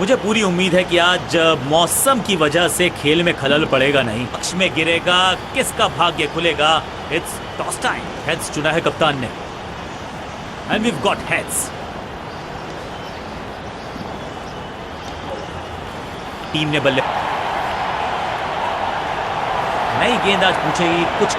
मुझे पूरी उम्मीद है कि आज मौसम की वजह से खेल में खलल पड़ेगा नहीं, पक्ष में गिरेगा, किसका भाग्य खुलेगा। It's toss time. हेड्स चुना है कप्तान ने, and we got heads. Team ने बल्ले, नई गेंद आज पूछेगी, कुछ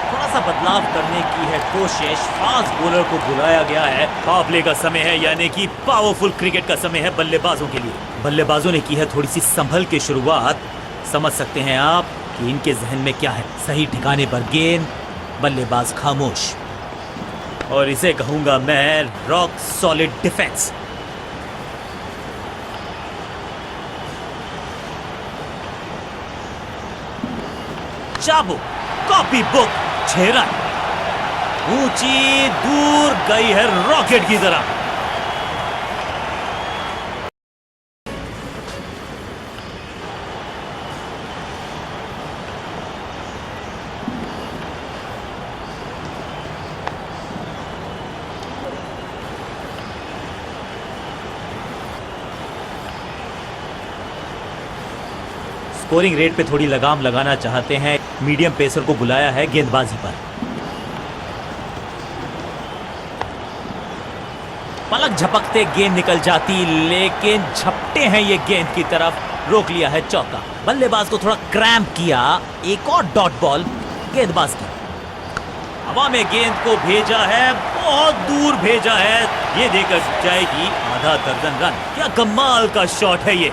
थोड़ा सा बदलाव करने की है कोशिश। फास्ट बॉलर को बुलाया गया है। पावर प्ले का समय है, यानी कि पावरफुल क्रिकेट का समय है बल्लेबाजों के लिए। बल्लेबाजों ने की है थोड़ी सी संभल के शुरुआत। समझ सकते हैं आप कि इनके जहन में क्या है। सही ठिकाने पर गेंद, बल्लेबाज खामोश, और इसे कहूंगा मैं रॉक सॉलिड डिफेंस। चाबुक, कॉपी बुक, 6 रन। ऊंची दूर गई है रॉकेट की तरह। स्कोरिंग रेट पे थोड़ी लगाम लगाना चाहते हैं, मीडियम पेसर को बुलाया है गेंदबाजी पर। पलक झपकते गेंद निकल जाती, लेकिन झपटे हैं ये गेंद की तरफ। रोक लिया है चौका। बल्लेबाज को थोड़ा क्रैम्प किया। एक और डॉट बॉल गेंदबाज की। हवा में गेंद को भेजा है, बहुत दूर भेजा है। ये देकर जाएगी आधा दर्जन रन। क्या कमाल का शॉट है ये।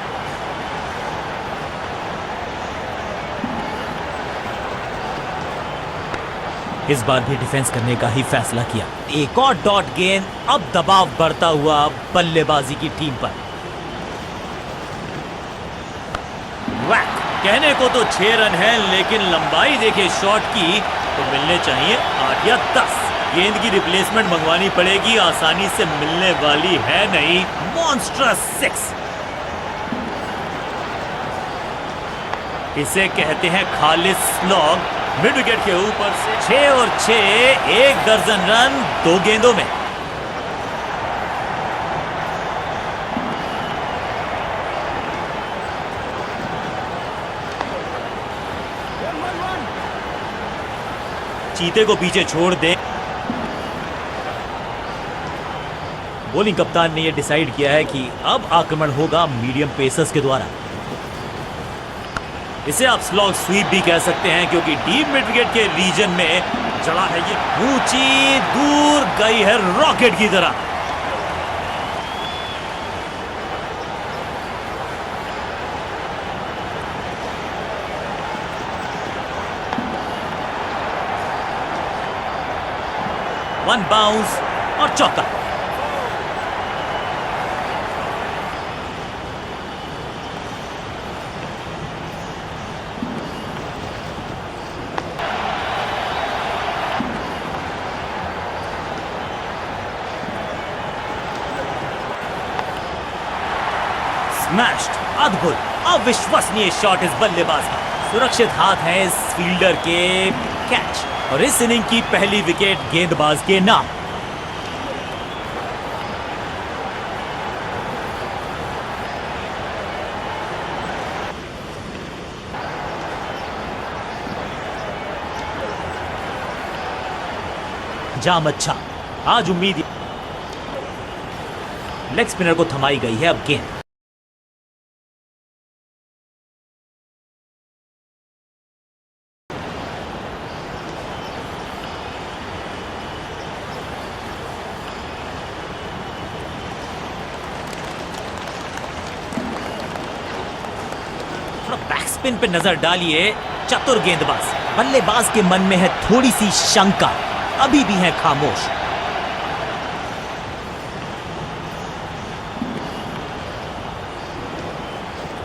इस बार भी डिफेंस करने का ही फैसला किया। एक और डॉट गेंद, अब दबाव बढ़ता हुआ बल्लेबाजी की टीम पर। वैक, कहने को तो 6 रन है, लेकिन लंबाई देखे शॉट की तो मिलने चाहिए 8 या 10। गेंद की रिप्लेसमेंट मंगवानी पड़ेगी, आसानी से मिलने वाली है नहीं। मॉन्स्ट्रस 6, इसे कहते हैं खालिस स्लॉग। मिड विकेट के ऊपर से 6 और 6, 1 दर्जन रन 2 गेंदों में। चीते को पीछे छोड़ दे। बॉलिंग कप्तान ने यह डिसाइड किया है कि अब आक्रमण होगा मीडियम पेसर्स के द्वारा। इसे आप स्लॉग स्वीप भी कह सकते हैं, क्योंकि डीप मिड विकेट के रीजन में चला है ये। ऊंची दूर गई है रॉकेट की तरह। वन बाउंस और चौका। स्मैश्ड, अद्भुत, अविश्वसनीय शॉट इस बल्लेबाज का। सुरक्षित हाथ है इस फील्डर के। कैच, और इस इनिंग की पहली विकेट गेंदबाज के नाम। जाम अच्छा, आज उम्मीद। लेग स्पिनर को थमाई गई है अब गेंद। बैक स्पिन पे नजर डालिए। चतुर गेंदबाज। बल्लेबाज के मन में है थोड़ी सी शंका, अभी भी है खामोश।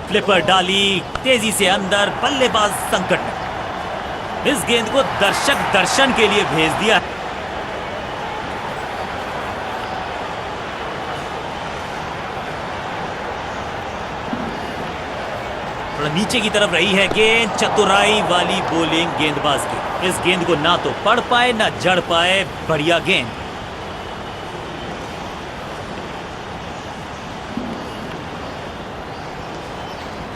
फ्लिपर डाली, तेजी से अंदर, बल्लेबाज संकट में। इस गेंद को दर्शक दर्शन के लिए भेज दिया। थोड़ा नीचे की तरफ रही है गेंद। चतुराई वाली बॉलिंग गेंदबाज की। इस गेंद को ना तो पढ़ पाए ना जड़ पाए। बढ़िया गेंद।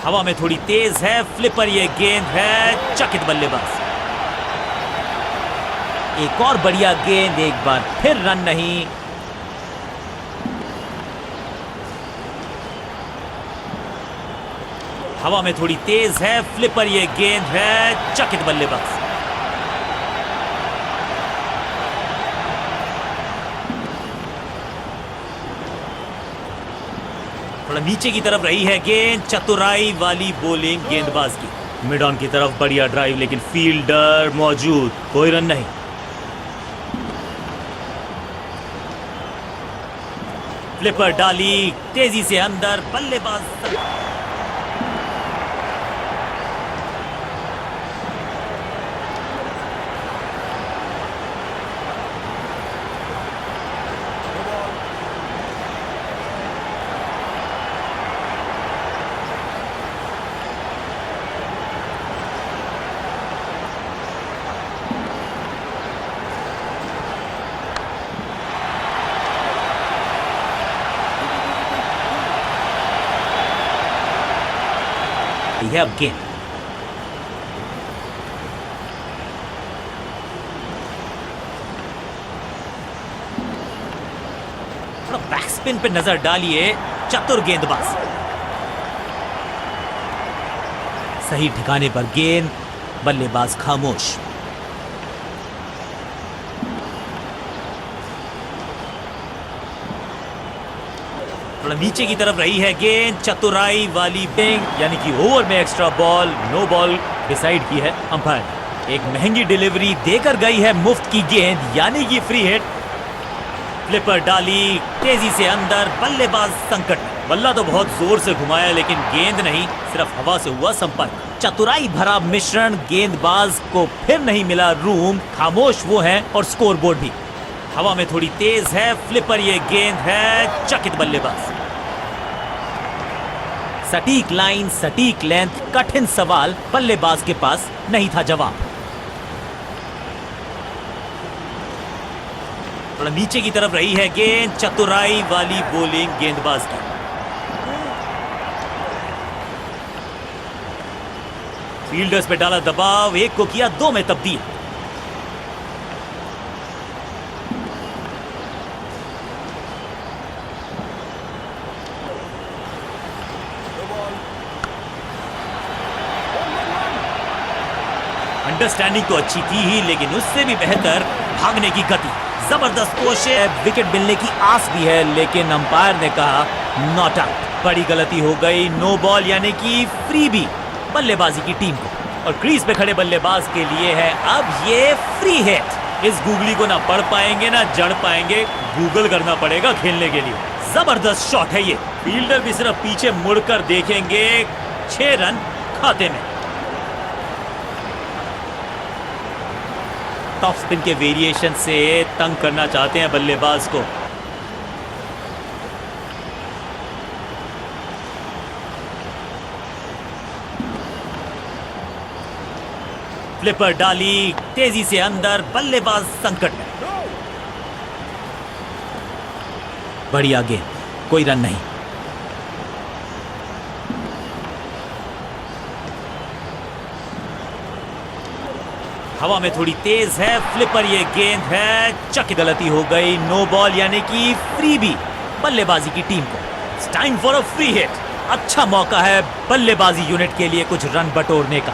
हवा में थोड़ी तेज है, फ्लिपर ये गेंद है, चकित बल्लेबाज। एक और बढ़िया गेंद, एक बार फिर रन नहीं। हवा में थोड़ी तेज है, फ्लिपर ये गेंद है, चकित बल्लेबाज। थोड़ा नीचे की तरफ रही है गेंद, चतुराई वाली बॉलिंग गेंदबाज की। मिड ऑन की तरफ बढ़िया ड्राइव, लेकिन फील्डर मौजूद, कोई रन नहीं। फ्लिपर डाली तेजी से अंदर, बल्लेबाज। है अब गेंद। थोड़ा बैक स्पिन पे नजर डालिए, चतुर गेंदबाज। सही ठिकाने पर गेंद, बल्लेबाज खामोश। थोड़ा नीचे की तरफ रही है गेंद, चतुराई वाली बिंग, यानी कि ओवर में extra ball, no ball decide की है अंपायर। एक महंगी डिलीवरी देकर गई है मुफ्त की गेंद, यानी कि फ्री हिट। फ्लिपर डाली तेजी से अंदर, बल्लेबाज संकट में। बल्ला तो बहुत जोर से घुमाया, लेकिन गेंद नहीं, सिर्फ हवा से हुआ संपर्क। चतुराई भरा मिश्रण, गेंदबाज को फिर नहीं मिला रूम, खामोश वो है और स्कोरबोर्ड भी। हवा में थोड़ी तेज है, फ्लिपर ये गेंद है, चकित बल्लेबाज। सटीक लाइन, सटीक लेंथ, कठिन सवाल, बल्लेबाज के पास नहीं था जवाब। थोड़ा नीचे की तरफ रही है गेंद, चतुराई वाली बॉलिंग गेंदबाज की। फील्डर्स पे डाला दबाव, एक को किया दो में तब्दील। अंडरस्टैंडिंग तो अच्छी थी ही, लेकिन उससे भी बेहतर भागने की गति। जबरदस्त कोशिश, विकेट मिलने की आस भी है, लेकिन अंपायर ने कहा नॉट आउट। बड़ी गलती हो गई, नो बॉल यानी कि फ्री भी बल्लेबाजी की टीम को। और क्रीज पे खड़े बल्लेबाज के लिए है अब ये फ्री हिट। इस गूगली को ना पढ़ पाएंगे ना जड़ पाएंगे, गूगल करना पड़ेगा खेलने के लिए। जबरदस्त शॉट है ये, फील्डर भी सिर्फ पीछे मुड़कर देखेंगे। 6 रन खाते में। टॉप स्पिन के वेरिएशन से तंग करना चाहते हैं बल्लेबाज को। फ्लिपर डाली तेजी से अंदर, बल्लेबाज संकट में। बढ़िया गेंद, कोई रन नहीं। हवा में थोड़ी तेज है, फ्लिपर ये गेंद है, चक। गलती हो गई, नो बॉल यानी कि फ्री भी बल्लेबाजी की टीम को। It's time for a free hit. अच्छा मौका है बल्लेबाजी यूनिट के लिए कुछ रन बटोरने का।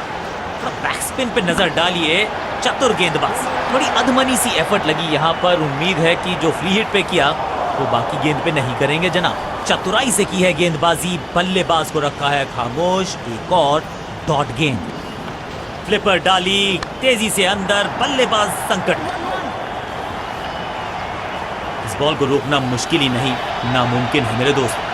बैक स्पिन पे नजर डालिए, चतुर गेंदबाज। थोड़ी अधमनी सी एफर्ट लगी यहाँ पर। उम्मीद है कि जो फ्री हिट पे किया वो बाकी गेंद पे नहीं करेंगे जनाब। चतुराई से की है गेंदबाजी, बल्लेबाज को रखा है खामोश। एक और डॉट गेंद। फ्लिपर डाली तेजी से अंदर, बल्लेबाज संकट में। इस बॉल को रोकना मुश्किल ही नहीं, नामुमकिन है मेरे दोस्त।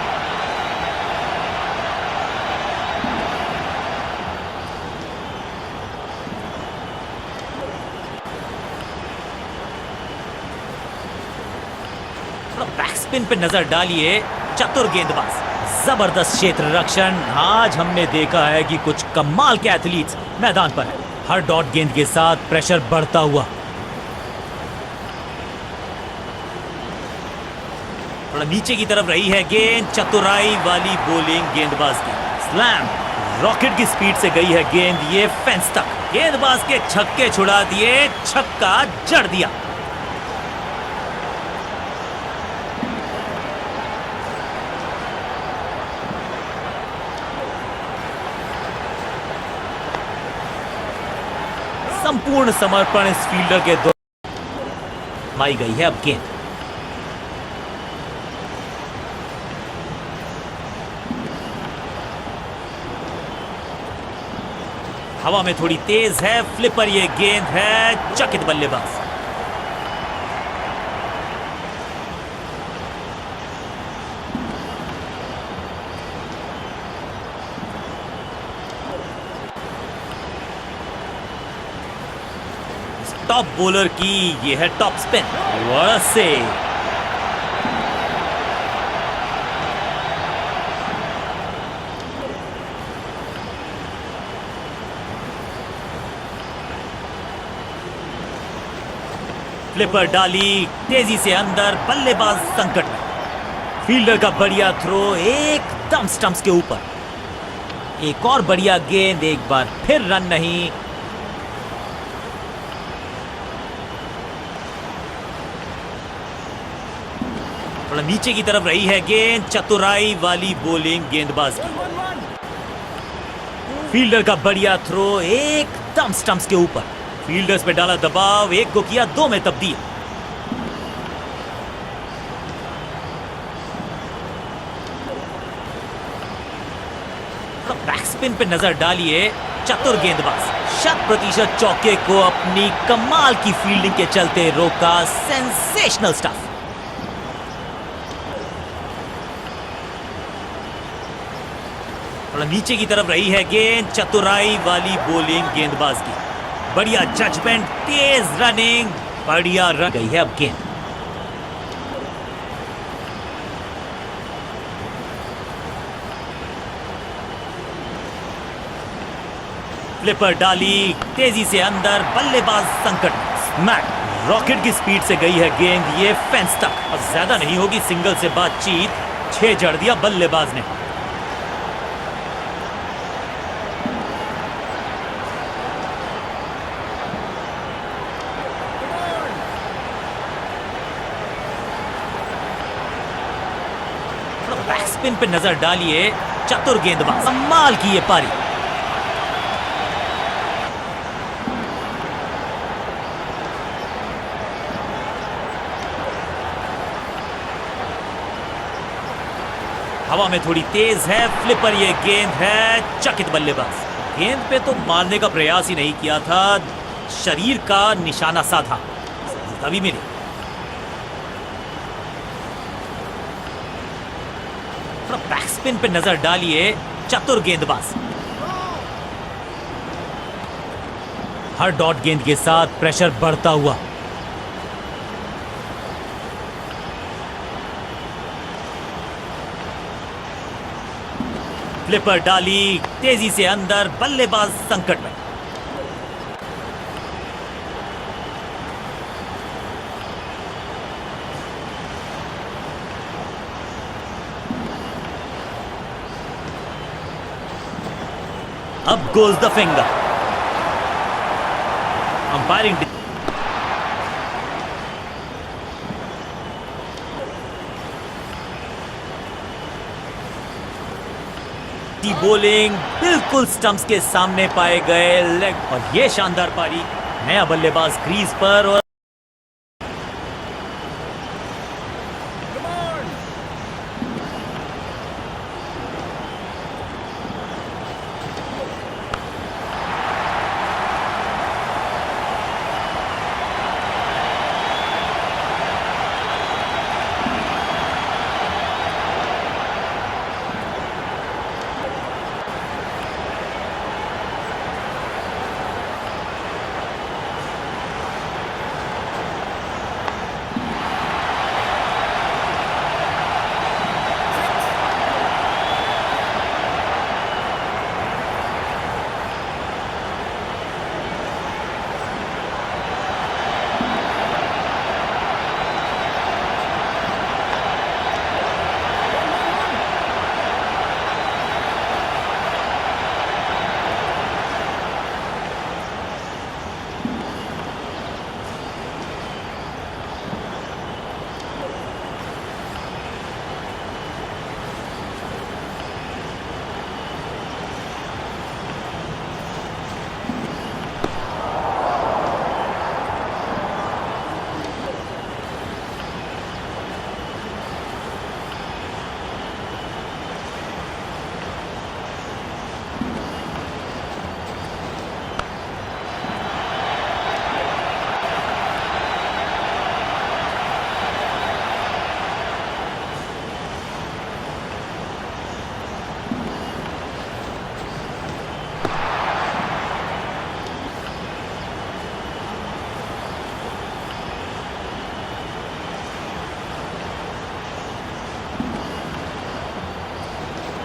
बैक स्पिन पे नजर डालिए, चतुर गेंदबाज। जबरदस्त क्षेत्र रक्षण। आज हमने देखा है कि कुछ कमाल के एथलीट्स मैदान पर है। हर डॉट गेंद के साथ प्रेशर बढ़ता हुआ। थोड़ा नीचे की तरफ रही है गेंद, चतुराई वाली बॉलिंग गेंदबाज की। स्लैम रॉकेट की स्पीड से गई है गेंद ये फेंस तक। गेंदबाज के छक्के छुड़ा दिए, छक्का जड़ दिया। संपूर्ण समर्पण इस फील्डर के द्वारा मारी गई है। अब गेंद हवा में थोड़ी तेज है, फ्लिपर ये गेंद है, चकित बल्लेबाज। टॉप बॉलर की ये है टॉप स्पिन, से फ्लिपर डाली तेजी से अंदर, बल्लेबाज संकट में। फील्डर का बढ़िया थ्रो एकदम स्टंप्स के ऊपर। एक और बढ़िया गेंद, एक बार फिर रन नहीं। थोड़ा नीचे की तरफ रही है गेंद, चतुराई वाली बॉलिंग गेंदबाज की। फील्डर का बढ़िया थ्रो एकदम स्टंप्स के ऊपर। फील्डर्स पे डाला दबाव, एक को किया दो में तब्दील। बैक स्पिन पे नजर डालिए, चतुर गेंदबाज। 100% चौके को अपनी कमाल की फील्डिंग के चलते रोका। Sensational stuff. थोड़ा नीचे की तरफ रही है गेंद, चतुराई वाली बॉलिंग गेंदबाज की। बढ़िया जजमेंट, तेज रनिंग, बढ़िया रन गई है। अब गेंद फ्लिपर डाली तेजी से अंदर, बल्लेबाज संकट में। स्मैक रॉकेट की स्पीड से गई है गेंद ये फेंस तक। अब ज्यादा नहीं होगी सिंगल से बातचीत, 6 जड़ दिया बल्लेबाज ने। बैक स्पिन पे नजर डालिए, चतुर गेंदबाज। कमाल की ये पारी। हवा में थोड़ी तेज है, फ्लिपर ये गेंद है, चकित बल्लेबाज। गेंद पे तो मारने का प्रयास ही नहीं किया था, शरीर का निशाना साधा, सफलता भी मिली। बैक स्पिन पे नजर डालिए, चतुर गेंदबाज। हर डॉट गेंद के साथ प्रेशर बढ़ता हुआ। फ्लिपर डाली तेजी से अंदर, बल्लेबाज संकट में। अब goes the finger. Umpiring bowling बिल्कुल स्टंप्स के सामने पाए गए लेग। और ये शानदार पारी, नया बल्लेबाज क्रीज पर। और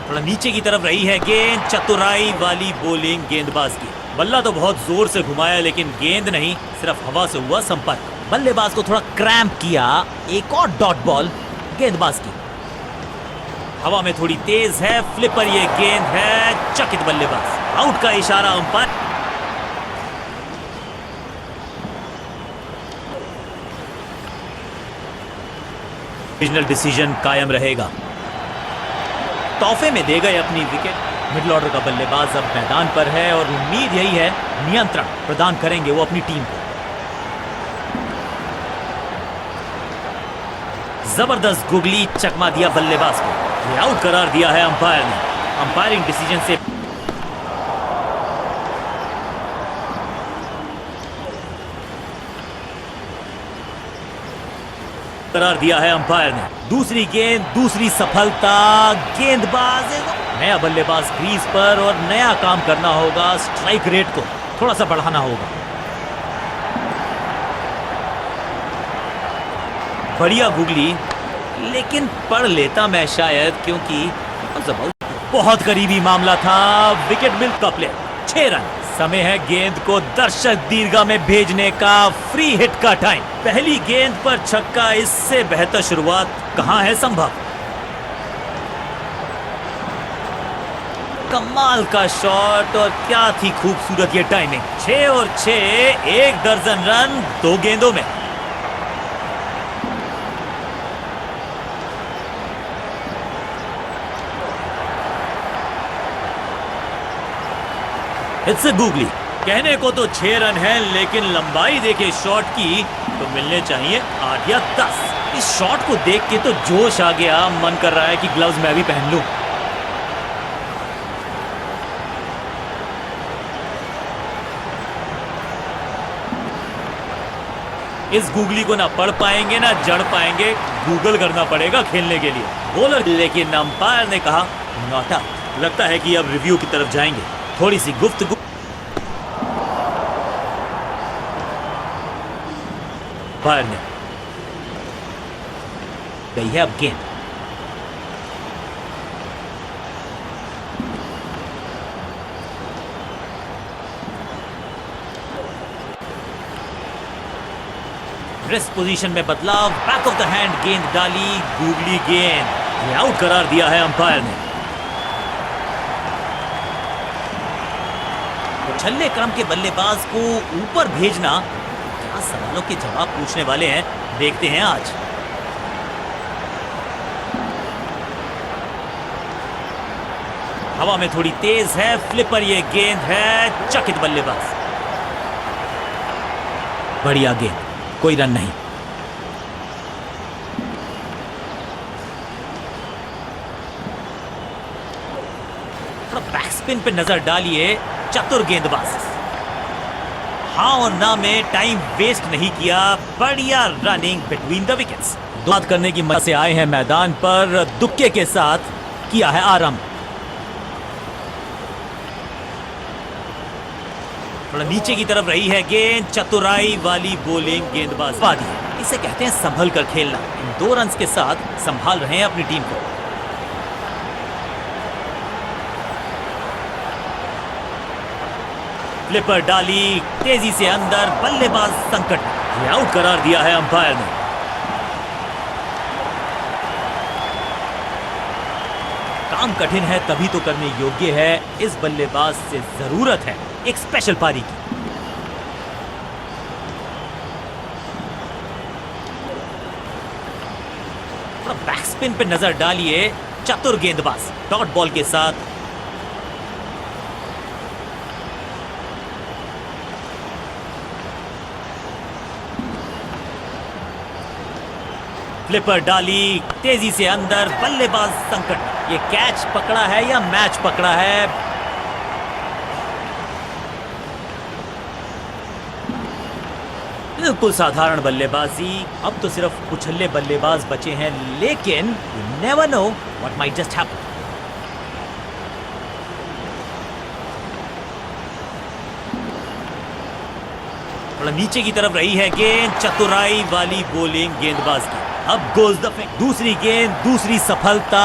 थोड़ा नीचे की तरफ रही है गेंद, चतुराई वाली बॉलिंग गेंदबाज की। बल्ला तो बहुत जोर से घुमाया लेकिन गेंद नहीं, सिर्फ हवा से हुआ संपर्क। बल्लेबाज को थोड़ा क्रैम्प किया। एक और डॉट बॉल गेंदबाज की। हवा में थोड़ी तेज है, फ्लिपर ये गेंद है, चकित बल्लेबाज। आउट का इशारा अंपायर। डिविजनल डिसीजन कायम रहेगा। तोहफे में दे गए अपनी विकेट। मिडिल ऑर्डर का बल्लेबाज अब मैदान पर है और उम्मीद यही है नियंत्रण प्रदान करेंगे वो अपनी टीम को। जबरदस्त गुगली चकमा दिया बल्लेबाज को। ये आउट करार दिया है अंपायर ने। अंपायरिंग डिसीजन से करार दिया है अंपायर ने। दूसरी गेंद, दूसरी सफलता। गेंदबाज नया बल्लेबाज क्रीज पर और नया काम करना होगा। स्ट्राइक रेट को थोड़ा सा बढ़ाना होगा। बढ़िया गुगली, लेकिन पढ़ लेता मैं शायद, क्योंकि बहुत करीबी मामला था। विकेट मिल का प्ले। 6 रन। समय है गेंद को दर्शक दीर्घा में भेजने का। फ्री हिट का टाइम। पहली गेंद पर छक्का, इससे बेहतर शुरुआत कहां है संभव। कमाल का शॉट और क्या थी खूबसूरत ये टाइमिंग। 6 और 6, 1 दर्जन रन 2 गेंदों में। It's a googly. कहने को तो 6 रन है, लेकिन लंबाई देखे शॉट की तो मिलने चाहिए 8 या 10। इस शॉट को देख के तो जोश आ गया। मन कर रहा है कि ग्लव्स मैं भी पहन लूं। इस गुगली को ना पढ़ पाएंगे ना जड़ पाएंगे। गूगल करना पड़ेगा खेलने के लिए। बॉलर, लेकिन अंपायर ने कहा नॉट आउट। लगता है कि अब रिव्यू की तरफ जाएंगे। थोड़ी सी गुफ्तगू। अंपायर ने गई है अब गेंद। रेस्ट पोजीशन में बदलाव। बैक ऑफ द हैंड गेंद डाली। गूगली गेंद। ये आउट करार दिया है अंपायर ने। तो छल्ले क्रम के बल्लेबाज को ऊपर भेजना, क्या सवालों के जवाब पूछने वाले हैं, देखते हैं आज। हवा में थोड़ी तेज है, फ्लिपर ये गेंद है, चकित बल्लेबाज। बढ़िया गेंद, कोई रन नहीं। बैक स्पिन पे नजर डालिए। चतुर गेंदबाज। हाँ और ना में टाइम वेस्ट नहीं किया। बढ़िया रनिंग बिटवीन द विकेट्स। बात करने की मजा से आए हैं मैदान पर। दुक्के के साथ किया है आरंभ। थोड़ा नीचे की तरफ रही है गेंद। चतुराई वाली बॉलिंग गेंदबाज। इसे कहते हैं संभल कर खेलना। इन 2 रन के साथ संभाल रहे हैं अपनी टीम को। फ्लिपर डाली, तेजी से अंदर, बल्लेबाज संकट। ये आउट करार दिया है अंपायर ने। काम कठिन है तभी तो करने योग्य है। इस बल्लेबाज से जरूरत है एक स्पेशल पारी की। बैक स्पिन पे नजर डालिए। चतुर गेंदबाज डॉट बॉल के साथ। फ्लिपर डाली, तेजी से अंदर, बल्लेबाज संकट। ये कैच पकड़ा है या मैच पकड़ा है। बिल्कुल साधारण बल्लेबाजी। अब तो सिर्फ उछल्ले बल्लेबाज बचे हैं, लेकिन you never know what might just happen. थोड़ा नीचे की तरफ रही है गेंद। चतुराई वाली बॉलिंग गेंदबाज की। अब गोज द फिंग, दूसरी गेंद, दूसरी सफलता,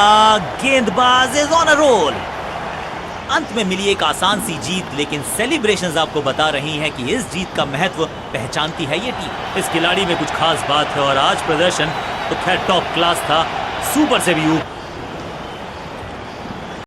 गेंदबाज इज ऑन अ रोल। अंत में मिली एक आसान सी जीत, लेकिन सेलिब्रेशंस आपको बता रही हैं कि इस जीत का महत्व पहचानती है ये टीम। इस खिलाड़ी में कुछ खास बात है और आज प्रदर्शन तो खैर टॉप क्लास था, सुपर से भी ऊपर।